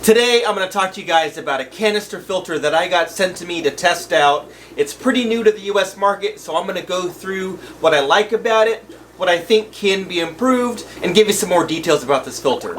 Today I'm going to talk to you guys about a canister filter that I got sent to me to test out. It's pretty new to the US market, so I'm going to go through what I like about it, what I think can be improved, and give you some more details about this filter.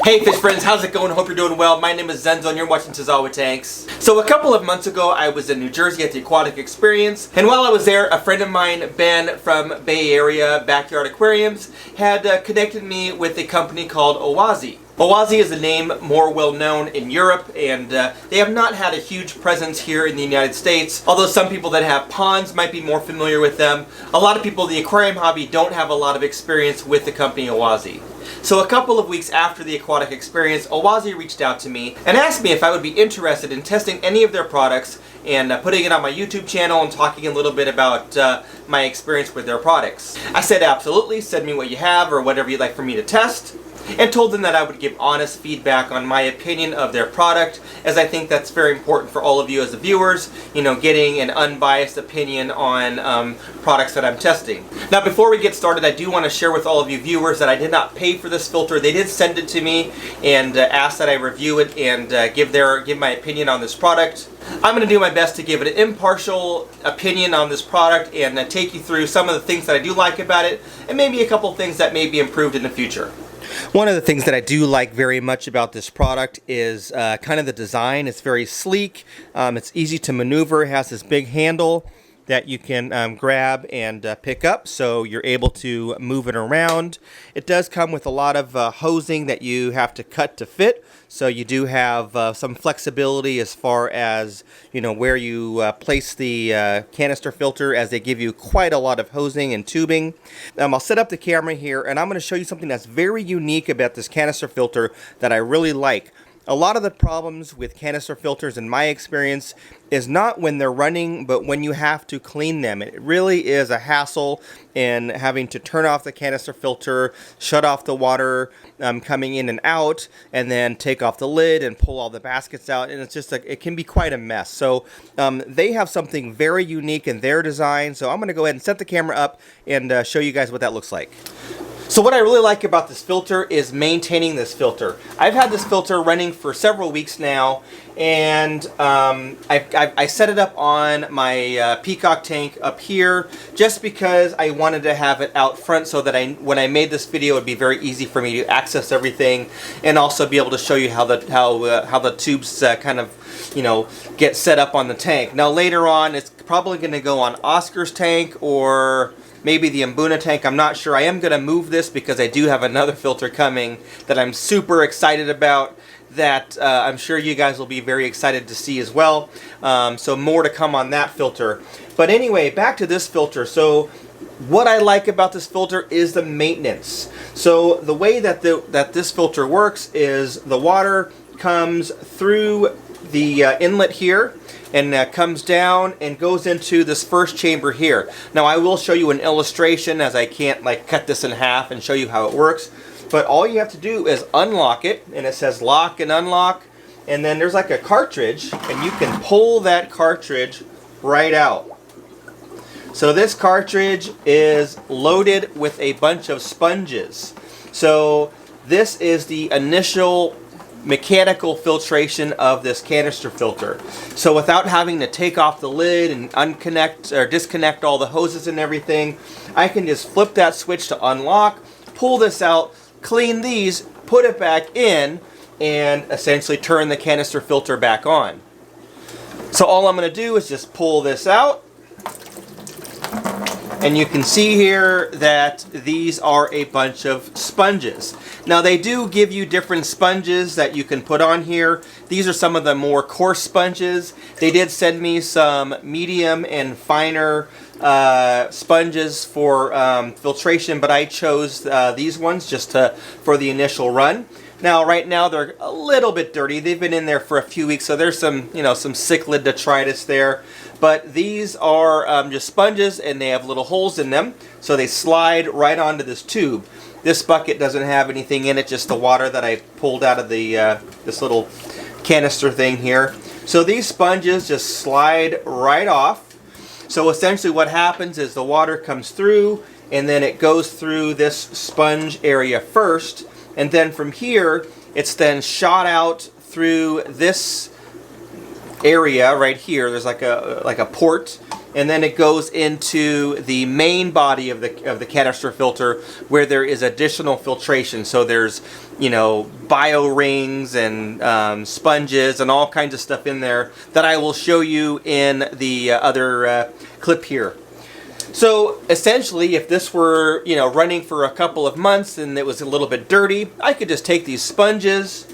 Hey fish friends, how's it going? Hope you're doing well. My name is Zenzo and you're watching Tazawa Tanks. So a couple of months ago I was in New Jersey at the Aquatic Experience, and while I was there, a friend of mine, Ben from Bay Area Backyard Aquariums, had connected me with a company called Oase. Oase is a name more well known in Europe, and they have not had a huge presence here in the United States, although some people that have ponds might be more familiar with them. A lot of people in the aquarium hobby don't have a lot of experience with the company Oase. So a couple of weeks after the Aquatic Experience, Oase reached out to me and asked me if I would be interested in testing any of their products and putting it on my YouTube channel and talking a little bit about my experience with their products. I said absolutely, send me what you have or whatever you'd like for me to test, and told them that I would give honest feedback on my opinion of their product, as I think that's very important for all of you as the viewers, getting an unbiased opinion on products that I'm testing. Now before we get started, I do want to share with all of you viewers that I did not pay for this filter. They did send it to me and ask that I review it and give my opinion on this product. I'm going to do my best to give an impartial opinion on this product and take you through some of the things that I do like about it, and maybe a couple things that may be improved in the future. One of the things that I do like very much about this product is kind of the design. It's very sleek, it's easy to maneuver, it has this big handle that you can grab and pick up, so you're able to move it around. It does come with a lot of hosing that you have to cut to fit, so you do have some flexibility as far as where you place the canister filter, as they give you quite a lot of hosing and tubing. I'll set up the camera here and I'm going to show you something that's very unique about this canister filter that I really like. A lot of the problems with canister filters, in my experience, is not when they're running, but when you have to clean them. It really is a hassle in having to turn off the canister filter, shut off the water coming in and out, and then take off the lid and pull all the baskets out, and it's just it can be quite a mess. So they have something very unique in their design, so I'm going to go ahead and set the camera up and show you guys what that looks like. So what I really like about this filter is maintaining this filter. I've had this filter running for several weeks now, and I set it up on my peacock tank up here just because I wanted to have it out front so that when I made this video, it would be very easy for me to access everything and also be able to show you how the tubes kind of get set up on the tank. Now later on, it's probably going to go on Oscar's tank or maybe the Mbuna tank. I'm not sure. I am going to move this because I do have another filter coming that I'm super excited about, that I'm sure you guys will be very excited to see as well. So more to come on that filter. But anyway, back to this filter. So what I like about this filter is the maintenance. So the way that this filter works is the water comes through the inlet here and comes down and goes into this first chamber here. Now I will show you an illustration, as I can't cut this in half and show you how it works, but all you have to do is unlock it, and it says lock and unlock, and then there's like a cartridge, and you can pull that cartridge right out. So this cartridge is loaded with a bunch of sponges. So this is the initial mechanical filtration of this canister filter. So without having to take off the lid and unconnect or disconnect all the hoses and everything, I can just flip that switch to unlock, pull this out, clean these, put it back in, and essentially turn the canister filter back on. So all I'm going to do is just pull this out, and you can see here that these are a bunch of sponges. Now they do give you different sponges that you can put on here. These are some of the more coarse sponges. They did send me some medium and finer sponges for filtration, but I chose these ones just for the initial run. Now right now they're a little bit dirty. They've been in there for a few weeks, so there's some some cichlid detritus there. But these are just sponges, and they have little holes in them, so they slide right onto this tube. This bucket doesn't have anything in it, just the water that I pulled out of the this little canister thing here. So these sponges just slide right off. So essentially what happens is the water comes through, and then it goes through this sponge area first, And then from here, it's then shot out through this area right here. There's like a port, and then it goes into the main body of the canister filter, where there is additional filtration. So there's, you know, bio rings and sponges and all kinds of stuff in there that I will show you in the other clip here. So essentially, if this were, you know, running for a couple of months and it was a little bit dirty, I could just take these sponges,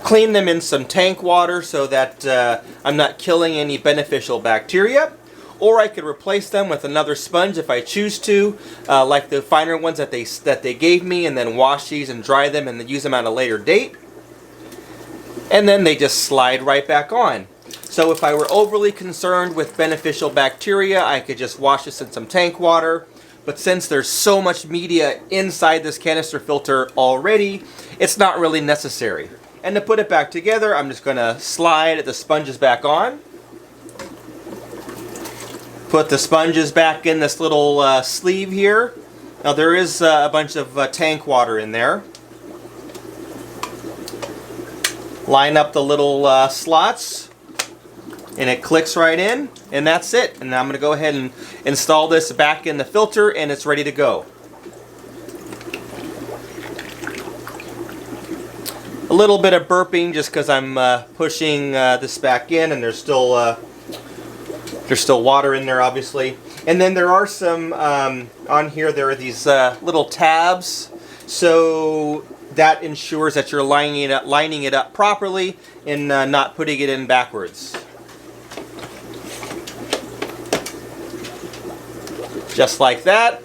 clean them in some tank water so that I'm not killing any beneficial bacteria, or I could replace them with another sponge if I choose to, like the finer ones that they gave me, and then wash these and dry them and then use them at a later date. And then they just slide right back on. So if I were overly concerned with beneficial bacteria, I could just wash this in some tank water. But since there's so much media inside this canister filter already, it's not really necessary. And to put it back together, I'm just going to slide the sponges back on. Put the sponges back in this little sleeve here. Now there is a bunch of tank water in there. Line up the little slots, and it clicks right in, and that's it. And I'm going to go ahead and install this back in the filter, and it's ready to go. A little bit of burping just because I'm pushing this back in, and there's still water in there, obviously. And then there are some on here. There are these little tabs, so that ensures that you're lining it up properly and not putting it in backwards. Just like that.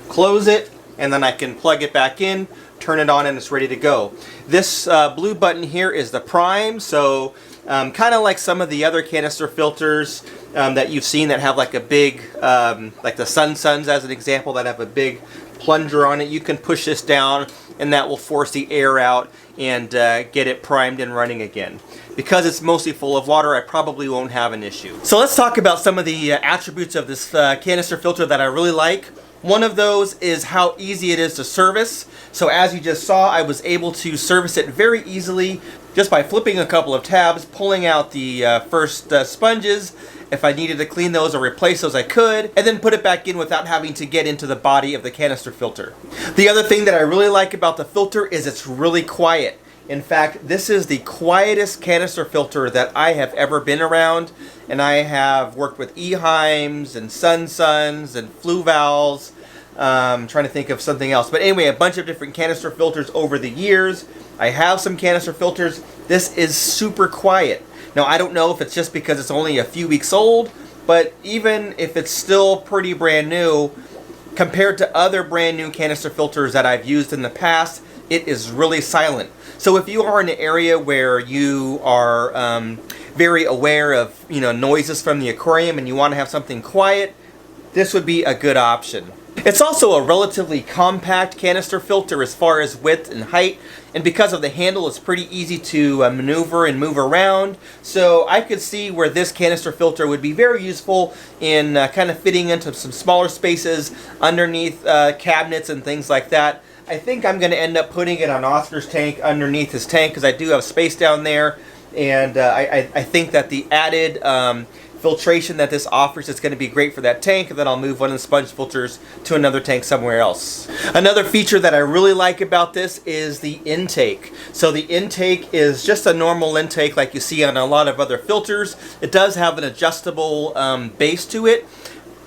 Close it, and then I can plug it back in, turn it on, and it's ready to go. This blue button here is the prime, so kind of like some of the other canister filters that you've seen that have like a big, like the Suns as an example, that have a big plunger on it. You can push this down, and that will force the air out and get it primed and running again. Because it's mostly full of water, I probably won't have an issue. So let's talk about some of the attributes of this canister filter that I really like. One of those is how easy it is to service. So as you just saw, I was able to service it very easily just by flipping a couple of tabs, pulling out the first sponges. If I needed to clean those or replace those, I could, and then put it back in without having to get into the body of the canister filter. The other thing that I really like about the filter is it's really quiet. In fact, this is the quietest canister filter that I have ever been around, and I have worked with Eheims and Suns and Fluvals. I'm trying to think of something else. But anyway, a bunch of different canister filters over the years. I have some canister filters. This is super quiet. Now, I don't know if it's just because it's only a few weeks old, but even if it's still pretty brand new, compared to other brand new canister filters that I've used in the past, it is really silent. So if you are in an area where you are very aware of, you know, noises from the aquarium and you want to have something quiet, this would be a good option. It's also a relatively compact canister filter as far as width and height, and because of the handle, it's pretty easy to maneuver and move around. So I could see where this canister filter would be very useful in kind of fitting into some smaller spaces underneath cabinets and things like that. I think I'm going to end up putting it on Oscar's tank underneath his tank because I do have space down there, and I think that the added filtration that this offers is going to be great for that tank, and then I'll move one of the sponge filters to another tank somewhere else. Another feature that I really like about this is the intake. So the intake is just a normal intake like you see on a lot of other filters. It does have an adjustable base to it.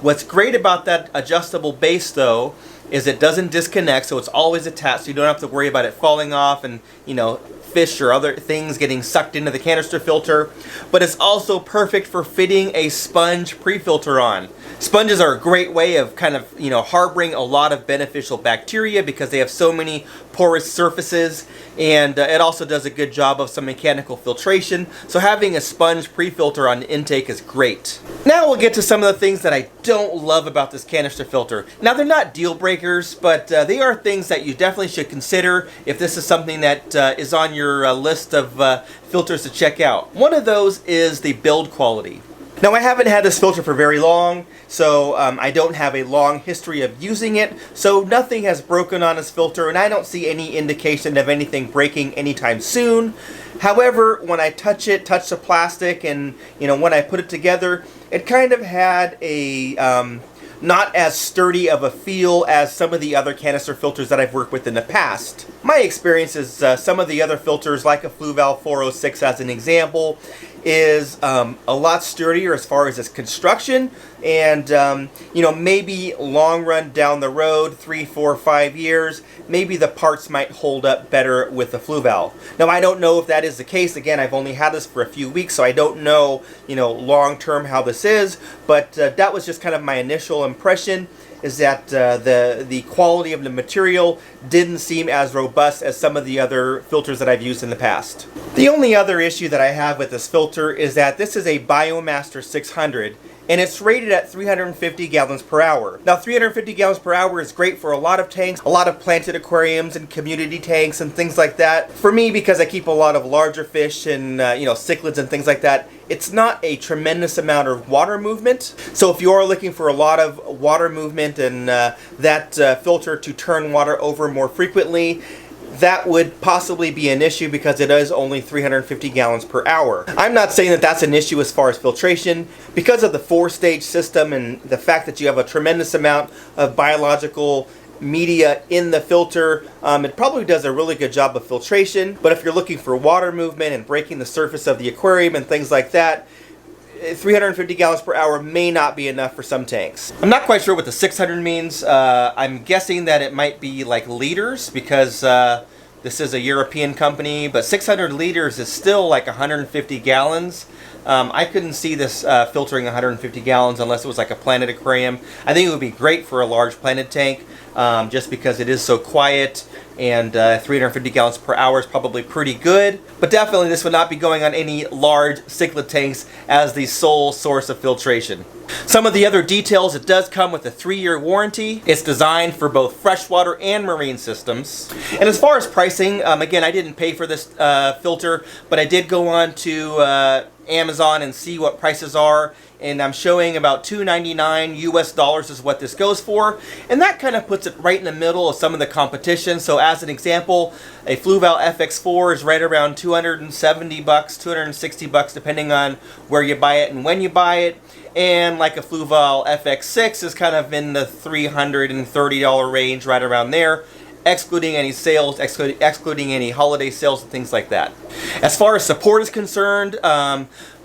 What's great about that adjustable base though is it doesn't disconnect, so it's always attached, so you don't have to worry about it falling off and, you know, fish or other things getting sucked into the canister filter. But it's also perfect for fitting a sponge pre-filter on. Sponges are a great way of kind of, you know, harboring a lot of beneficial bacteria because they have so many porous surfaces, and it also does a good job of some mechanical filtration. So having a sponge pre-filter on the intake is great. Now we'll get to some of the things that I don't love about this canister filter. Now they're not deal breakers, but they are things that you definitely should consider if this is something that is on your list of filters to check out. One of those is the build quality. Now I haven't had this filter for very long, so I don't have a long history of using it, so nothing has broken on this filter and I don't see any indication of anything breaking anytime soon. However, when I touch the plastic, and when I put it together, it kind of had a not as sturdy of a feel as some of the other canister filters that I've worked with in the past. My experience is some of the other filters, like a Fluval 406 as an example, is a lot sturdier as far as its construction, and maybe long run down the road, 3, 4, 5 years, maybe the parts might hold up better with the Fluval. Now I don't know if that is the case. Again, I've only had this for a few weeks, so I don't know long term how this is, but that was just kind of my initial impression, is that the quality of the material didn't seem as robust as some of the other filters that I've used in the past. The only other issue that I have with this filter is that this is a Biomaster 600, and it's rated at 350 gallons per hour. Now 350 gallons per hour is great for a lot of tanks, a lot of planted aquariums and community tanks and things like that. For me, because I keep a lot of larger fish and cichlids and things like that, it's not a tremendous amount of water movement. So if you are looking for a lot of water movement and that filter to turn water over more frequently, that would possibly be an issue because it is only 350 gallons per hour. I'm not saying that that's an issue as far as filtration. Because of the 4-stage system and the fact that you have a tremendous amount of biological media in the filter, it probably does a really good job of filtration. But if you're looking for water movement and breaking the surface of the aquarium and things like that, 350 gallons per hour may not be enough for some tanks. I'm not quite sure what the 600 means. I'm guessing that it might be like liters, because this is a European company, but 600 liters is still like 150 gallons. I couldn't see this filtering 150 gallons unless it was like a planted aquarium. I think it would be great for a large planted tank, just because it is so quiet, and 350 gallons per hour is probably pretty good. But definitely this would not be going on any large cichlid tanks as the sole source of filtration. Some of the other details: it does come with a 3-year warranty. It's designed for both freshwater and marine systems. And as far as pricing, again, I didn't pay for this filter, but I did go on to Amazon and see what prices are, and I'm showing about $2.99 US is what this goes for, and that kind of puts it right in the middle of some of the competition. So as an example, a Fluval FX4 is right around $270, $260 depending on where you buy it and when you buy it, and like a Fluval FX6 is kind of in the $330 range, right around there, excluding any sales, excluding any holiday sales and things like that. As far as support is concerned,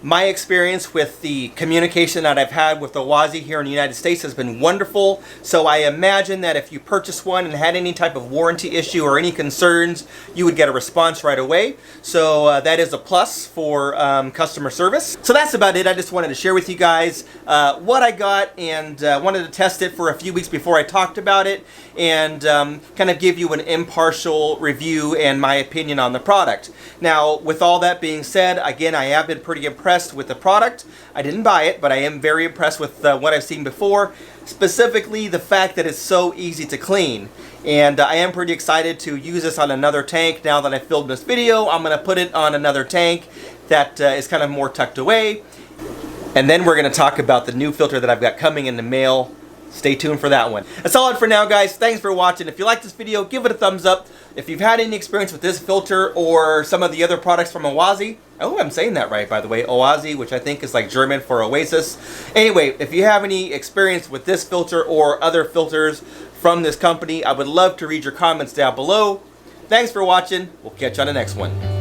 my experience with the communication that I've had with Oase here in the United States has been wonderful. So I imagine that if you purchased one and had any type of warranty issue or any concerns, you would get a response right away. So that is a plus for customer service. So that's about it. I just wanted to share with you guys what I got, and wanted to test it for a few weeks before I talked about it, and kind of give you an impartial review and my opinion on the product. Now, with all that being said, again, I have been pretty impressed with the product. I didn't buy it, but I am very impressed with what I've seen before, specifically the fact that it's so easy to clean. And I am pretty excited to use this on another tank. Now that I filmed this video, I'm going to put it on another tank that is kind of more tucked away. And then we're going to talk about the new filter that I've got coming in the mail. Stay tuned for that one. That's all for now, guys. Thanks for watching. If you like this video, give it a thumbs up. If you've had any experience with this filter or some of the other products from Oase, I hope I'm saying that right, by the way, Oase, which I think is like German for oasis. Anyway, if you have any experience with this filter or other filters from this company, I would love to read your comments down below. Thanks for watching. We'll catch you on the next one.